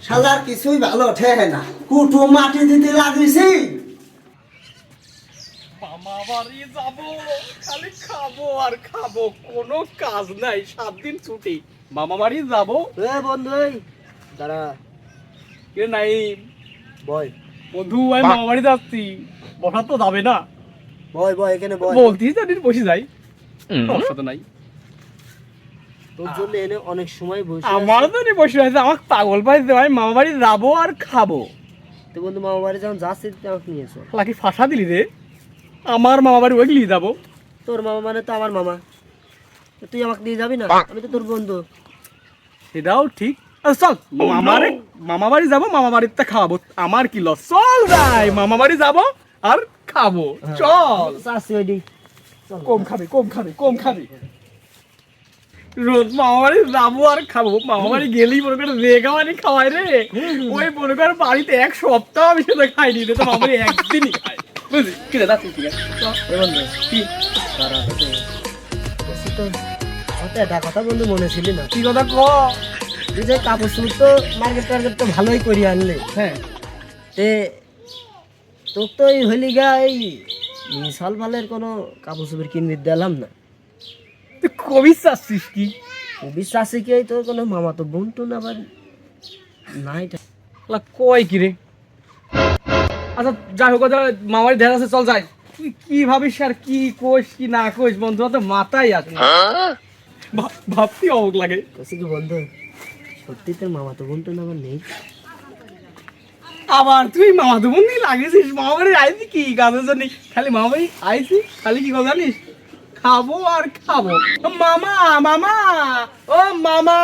শালার কিছুই ভালো ঠেকে না, কুটুম মাটি দিতে লাগিয়েছি। মামা বাড়ি যাবো, খালি খাবো আর খাবো, কোনো কাজ নাই, 7 দিন ছুটি। মামা বাড়ি যাবো। বন্ধু দাঁড়া, কে নাই বয় বন্ধু, আমি মামা বাড়ি যাচ্ছি, বসা তো যাবে না। বয় বয় এখানে বয়। বলতিস তো বসে যাই, সমস্যা তো নাই। তোর জন্য এনে অনেক সময় বসে আমার তো বসে আছে, আমার পাগল পাইছে ভাই, মামা বাড়ি যাবো আর খাবো। তো বন্ধু মামা বাড়ি যখন যাচ্ছি আমাকে নিয়ে এসো। লাকি ফাঁসা দিলি রে, আমার মামা বাড়ি ওই নিয়ে যাবো। তোর মামা মানে তো আমার মামা, তুই আমাকে নিয়ে যাবি না? আমি তো তোর বন্ধু। সেটাও ঠিক। আচ্ছা চল, মামা বাড়ি যাবো, মামা বাড়িতে খাওয়াবো, আমার কি লস। চল যাই, মামা বাড়ি যাবো আর খাবো, চল। যাচ্ছি ওইডি। কম খাবে, কম খাবে, কম খাবে। রোজ মামা বাড়ি যাবো আর খাবো, মামা বাড়ি গেলেই মনে করে রেগা মানে খাওয়াই রে। ওই মনে কর বাড়িতে 1 সপ্তাহ আমি সেটা খাইনি রে, তো মামা বাড়ি একদিনই খাই, বুঝলি? কি রে যাচ্ছি, ঠিক আছে বন্ধু কি দাঁড়া, তো একটা কথা বন্ধু মনে ছিল না? কি কথা ক। তুই যে কাপড় চোপড় তো মার্কেট টার্গেট তো ভালোই করি আনলে, হ্যাঁ, তে তোর তো এই হলি গা এই মিশাল ফালের কোনো কাপড় চোপড় কিনে দিলাম না। তুই কবি চাচ্ছিস কি? বিশ্বাসী কি তোর কোনো মামা তো বোন তো না আবার নাই? কয় কি রে? আচ্ছা যাই হোক, মামা বাড়ি দেখা আছে, চল যাই। তুই কি ভাবিস আর কি কোষ কি না কোষ, বন্ধু তো মাথায় আছে না, ভাবতে অবাক লাগে। কসি কি বন্ধু, সত্যি তোর মামা তো বোন তো না আবার নেই? আবার তুই মামা তো বন্ধু লাগিয়েছিস, মামা বাড়ি আইসি কি কাজের জন্য? খালি মামা বাড়ি আইসি, খালি কি কথা জানিস, খাবো আর খাবো। মামা, মামা, ও মামা।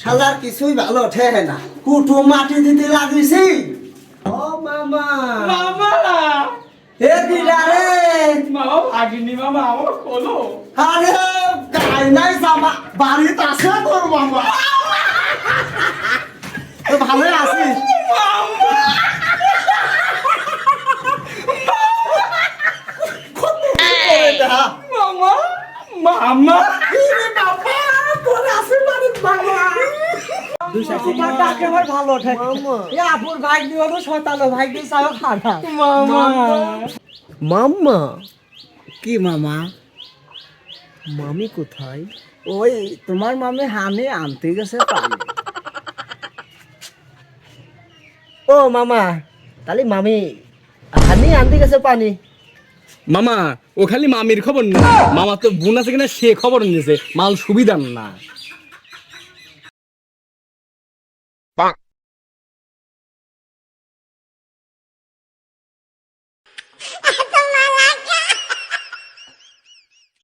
শালার কিছুই ভালো ঠেকে না, কুটুম মাটি দিতে লাগিয়েছি। ও মামা, মামা, এ দিলা রে। মামা ভাগিনি, মামা আমার খোলো। আরে গাই নাই জামা, বাড়িতে আছে তোর মামা। তো ভালো আছিস? মামা, মামা, ভালো ঠেকে আপুর ভাই দিও তো শয়তান ভাই দিয়ে চাও খানা। মামা। মাম্মা কি মামা? মামি কোথায়? ওই তোমার মামি হানি আনতে গেছে পানি। ও মামা, তাহলে মামি হানি আনতে গেছে পানি? মামা ও খালি মামির খবর না, মামা তো বোন আছে কিনা সে খবর নিয়েছে, মাল সুবিধার না।